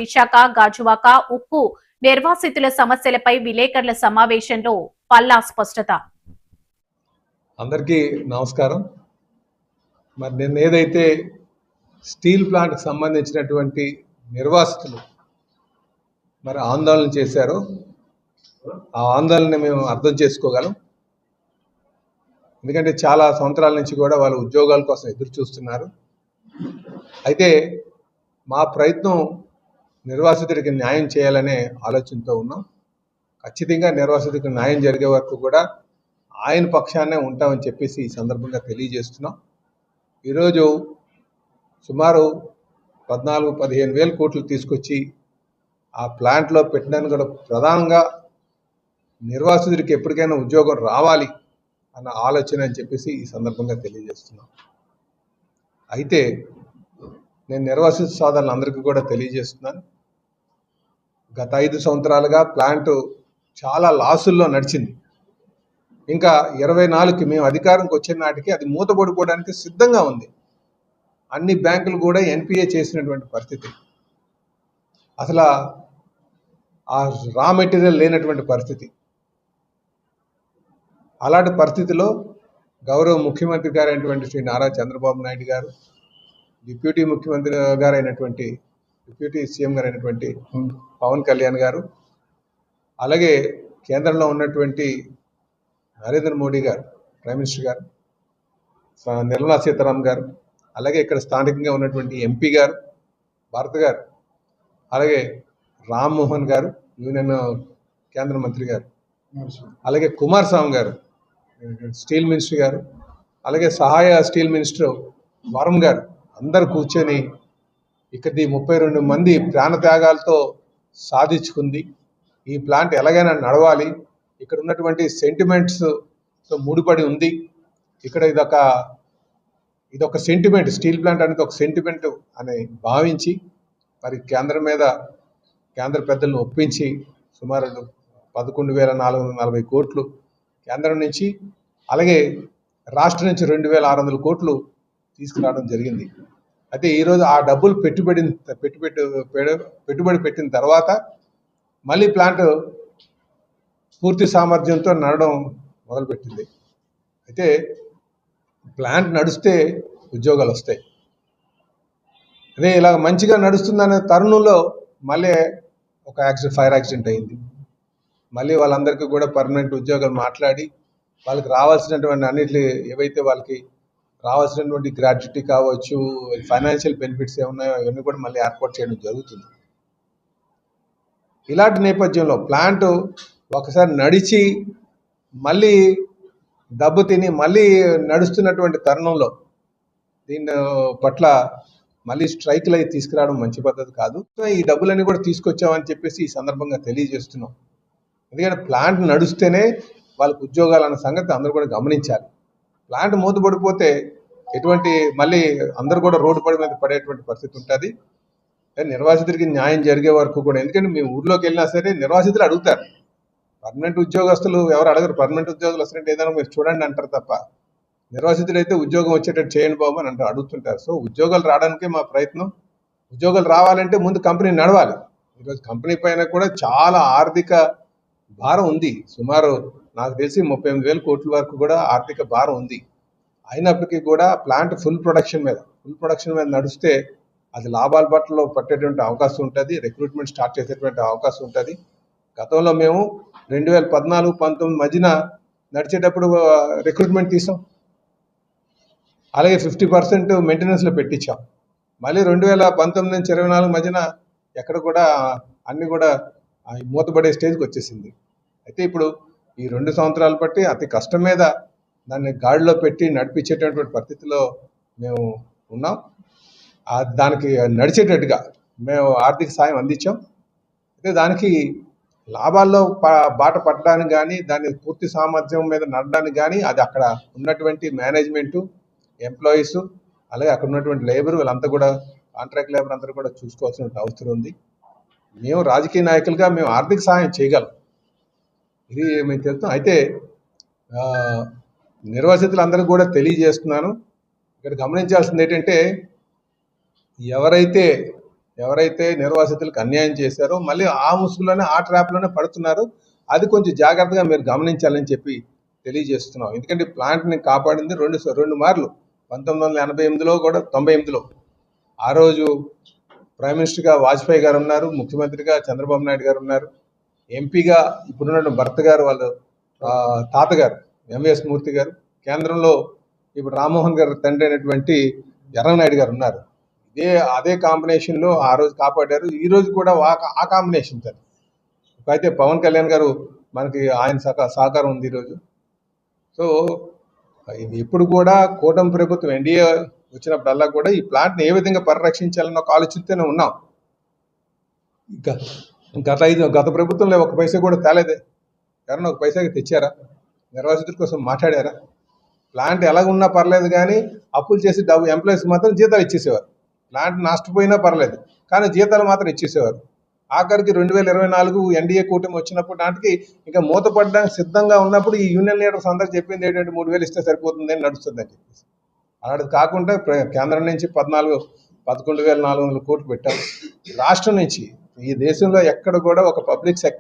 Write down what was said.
విశాఖ గాజువాక ఉక్కు నిర్వాసితుల సమస్యలపై విలేకరుల సమావేశంలో పల్లా స్పష్టత. అందరికీ నమస్కారం. మరి నిన్న ఏదైతే స్టీల్ ప్లాంట్కి సంబంధించినటువంటి నిర్వాసితులు మరి ఆందోళన చేశారో ఆ ఆందోళన మేము అర్థం చేసుకోగలం. ఎందుకంటే చాలా సంవత్సరాల నుంచి కూడా వాళ్ళు ఉద్యోగాల కోసం ఎదురు చూస్తున్నారు. అయితే మా ప్రయత్నం నిర్వాసితుడికి న్యాయం చేయాలనే ఆలోచనతో ఉన్నాం. ఖచ్చితంగా నిర్వాసితుడికి న్యాయం జరిగే వరకు కూడా ఆయన పక్షాన్నే ఉంటామని చెప్పేసి ఈ సందర్భంగా తెలియజేస్తున్నాం. ఈరోజు సుమారు 14-15 వేల కోట్లు తీసుకొచ్చి ఆ ప్లాంట్లో పెట్టడానికి కూడా ప్రధానంగా నిర్వాసితుడికి ఎప్పటికైనా ఉద్యోగం రావాలి అన్న ఆలోచన అని చెప్పేసి ఈ సందర్భంగా తెలియజేస్తున్నాం. అయితే నేను నిర్వాసిత సోదరులందరికీ కూడా తెలియజేస్తున్నాను, గత 5 సంవత్సరాలుగా ప్లాంట్ చాలా లాసుల్లో నడిచింది. ఇంకా 24కి మేము అధికారంకి వచ్చిన నాటికి అది మూతపడిపోవడానికి సిద్ధంగా ఉంది. అన్ని బ్యాంకులు కూడా ఎన్పిఏ చేసినటువంటి పరిస్థితి, అసలు ఆ రా మెటీరియల్ లేనటువంటి పరిస్థితి. అలాంటి పరిస్థితిలో గౌరవ ముఖ్యమంత్రి గారు అయినటువంటి శ్రీ నారా చంద్రబాబు నాయుడు గారు, డిప్యూటీ ముఖ్యమంత్రి గారు అయినటువంటి డిప్యూటీ సీఎం గారు అయినటువంటి పవన్ కళ్యాణ్ గారు, అలాగే కేంద్రంలో ఉన్నటువంటి నరేంద్ర మోడీ గారు ప్రైమ్ మినిస్టర్ గారు, నిర్మలా సీతారామన్ గారు, అలాగే ఇక్కడ స్థానికంగా ఉన్నటువంటి ఎంపీ గారు భారత్ గారు, అలాగే రామ్మోహన్ గారు యూనియన్ కేంద్ర మంత్రి గారు, అలాగే కుమారస్వామి గారు స్టీల్ మినిస్టర్ గారు, అలాగే సహాయ స్టీల్ మినిస్టర్ వరం గారు అందరు కూర్చొని ఇక్కడి 32 మంది ప్రాణత్యాగాలతో సాధించుకుంది. ఈ ప్లాంట్ ఎలాగైనా నడవాలి, ఇక్కడ ఉన్నటువంటి సెంటిమెంట్స్తో ముడిపడి ఉంది. ఇక్కడ ఇదొక సెంటిమెంట్, స్టీల్ ప్లాంట్ అనేది ఒక సెంటిమెంట్ అని భావించి మరి కేంద్ర పెద్దలను ఒప్పించి సుమారు 11,440 కోట్లు కేంద్రం నుంచి, అలాగే రాష్ట్రం నుంచి 2,600 కోట్లు తీసుకురావడం జరిగింది. అయితే ఈరోజు ఆ డబ్బులు పెట్టుబడి పెట్టిన తర్వాత మళ్ళీ ప్లాంట్ పూర్తి సామర్థ్యంతో నడవడం మొదలుపెట్టింది. అయితే ప్లాంట్ నడిస్తే ఉద్యోగాలు వస్తాయి. అదే ఇలా మంచిగా నడుస్తుందనే తరుణంలో మళ్ళీ ఒక ఫైర్ యాక్సిడెంట్ అయింది. మళ్ళీ వాళ్ళందరికీ కూడా పర్మనెంట్ ఉద్యోగాలు మాట్లాడి వాళ్ళకి రావాల్సినటువంటి అన్నిటి ఏవైతే వాళ్ళకి రావాల్సినటువంటి గ్రాట్యుటీ కావచ్చు, ఫైనాన్షియల్ బెనిఫిట్స్ ఏమున్నాయో అవన్నీ కూడా మళ్ళీ ఏర్పాటు చేయడం జరుగుతుంది. ఇలాంటి నేపథ్యంలో ప్లాంట్ ఒకసారి నడిచి మళ్ళీ దెబ్బ తిని మళ్ళీ నడుస్తున్నటువంటి తరుణంలో దీని పట్ల మళ్ళీ స్ట్రైక్లు అయి తీసుకురావడం మంచి పద్ధతి కాదు. ఈ డబ్బులన్నీ కూడా తీసుకొచ్చామని చెప్పేసి ఈ సందర్భంగా తెలియజేస్తున్నాం. ఎందుకంటే ప్లాంట్ నడుస్తేనే వాళ్ళకు ఉద్యోగాలు అన్న సంగతి అందరూ కూడా గమనించాలి. ప్లాంట్ మూతపడిపోతే మళ్ళీ అందరూ కూడా రోడ్డు మీద పడేటువంటి పరిస్థితి ఉంటుంది. నిర్వాసితుడికి న్యాయం జరిగే వరకు కూడా, ఎందుకంటే మీ ఊర్లోకి వెళ్ళినా సరే నిర్వాసితులు అడుగుతారు, పర్మనెంట్ ఉద్యోగస్తులు ఎవరు అడగరు. పర్మనెంట్ ఉద్యోగులు వస్తుంటే ఏదైనా మీరు చూడండి అంటారు తప్ప, నిర్వాసితులు అయితే ఉద్యోగం వచ్చేటట్టు చేయండి బాబు అని అడుగుతుంటారు. సో ఉద్యోగాలు రావడానికే మా ప్రయత్నం. ఉద్యోగాలు రావాలంటే ముందు కంపెనీ నడవాలి. ఈరోజు కంపెనీ పైన కూడా చాలా ఆర్థిక భారం ఉంది. సుమారు నాకు తెలిసి 38,000 కోట్ల వరకు కూడా ఆర్థిక భారం ఉంది. అయినప్పటికీ కూడా ప్లాంట్ ఫుల్ ప్రొడక్షన్ మీద నడిస్తే అది లాభాల బట్టలో పట్టేటువంటి అవకాశం ఉంటుంది, రిక్రూట్మెంట్ స్టార్ట్ చేసేటువంటి అవకాశం ఉంటుంది. గతంలో మేము 2014-19 మధ్యన నడిచేటప్పుడు రిక్రూట్మెంట్ తీసాం, అలాగే 50% మెయింటెనెన్స్లో పెట్టించాం. మళ్ళీ 2019 నుంచి 24 మధ్యన ఎక్కడ కూడా అన్నీ కూడా మూతపడే స్టేజ్కి వచ్చేసింది. అయితే ఇప్పుడు ఈ 2 సంవత్సరాలు బట్టి అతి కష్టం మీద దాన్ని గాడిలో పెట్టి నడిపించేటటువంటి పరిస్థితిలో మేము ఉన్నాం. దానికి నడిచేటట్టుగా మేము ఆర్థిక సాయం అందించాం. అయితే దానికి లాభాల్లో బాట పట్టడానికి కానీ, దాని పూర్తి సామర్థ్యం మీద నడడానికి కానీ అది అక్కడ ఉన్నటువంటి మేనేజ్మెంటు, ఎంప్లాయీస్, అలాగే అక్కడ ఉన్నటువంటి లేబర్, వీళ్ళంతా కూడా కాంట్రాక్ట్ లేబర్ అందరూ కూడా చూసుకోవాల్సిన అవసరం ఉంది. మేము రాజకీయ నాయకులుగా మేము ఆర్థిక సహాయం చేయగలం, ఇది మేము తెలుస్తాం. అయితే నిర్వాసితులందరికీ కూడా తెలియజేస్తున్నాను, ఇక్కడ గమనించాల్సింది ఏంటంటే ఎవరైతే ఎవరైతే నిర్వాసితులకు అన్యాయం చేశారో మళ్ళీ ఆ ముసుగులోనే ఆ ట్రాప్లోనే పడుతున్నారు. అది కొంచెం జాగ్రత్తగా మీరు గమనించాలని చెప్పి తెలియజేస్తున్నాం. ఎందుకంటే ప్లాంట్ని కాపాడింది రెండు మార్లు 1988లో కూడా 98లో. ఆ రోజు ప్రైమ్ మినిస్టర్గా వాజ్పేయి గారు ఉన్నారు, ముఖ్యమంత్రిగా చంద్రబాబు నాయుడు గారు ఉన్నారు, ఎంపీగా ఇప్పుడున్న భర్త గారు వాళ్ళ తాతగారు ఎంవిఎస్ మూర్తి గారు, కేంద్రంలో ఇప్పుడు రామ్మోహన్ గారు తండ్రి అయినటువంటి ఎర్రనాయుడు గారు ఉన్నారు. అదే కాంబినేషన్లో ఆ రోజు కాపాడారు. ఈ రోజు కూడా ఆ కాంబినేషన్ సార్. అయితే పవన్ కళ్యాణ్ గారు మనకి ఆయన సహకారం ఉంది ఈరోజు. సో ఇది ఎప్పుడు కూడా కూటమి ప్రభుత్వం ఎన్డీఏ వచ్చినప్పుడల్లా కూడా ఈ ప్లాంట్ని ఏ విధంగా పరిరక్షించాలన్న ఒక ఆలోచనతోనే ఉన్నాం. గత ప్రభుత్వంలో ఒక పైసా కూడా తేలేదే. ఎవరన్నా ఒక పైసాకి తెచ్చారా? నిర్వాసితుల కోసం మాట్లాడారా? ప్లాంట్ ఎలాగున్నా పర్లేదు కానీ అప్పులు చేసి ఎంప్లాయీస్కి మాత్రం జీతాలు ఇచ్చేసేవారు. ప్లాంట్ నష్టపోయినా పర్లేదు కానీ జీతాలు మాత్రం ఇచ్చేసేవారు. ఆఖరికి 2024 ఎన్డీఏ కూటమి వచ్చినప్పుడు నాటికి ఇంకా మూతపడడానికి సిద్ధంగా ఉన్నప్పుడు ఈ యూనియన్ లీడర్స్ అందరూ చెప్పింది ఏంటంటే 3,000 ఇస్తే సరిపోతుంది అని నడుస్తుందని చెప్పేసి. అలాంటిది కాకుండా కేంద్రం నుంచి 11,400 కోట్లు పెట్టాం. రాష్ట్రం నుంచి ఈ దేశంలో ఎక్కడ కూడా ఒక పబ్లిక్ సెక్టర్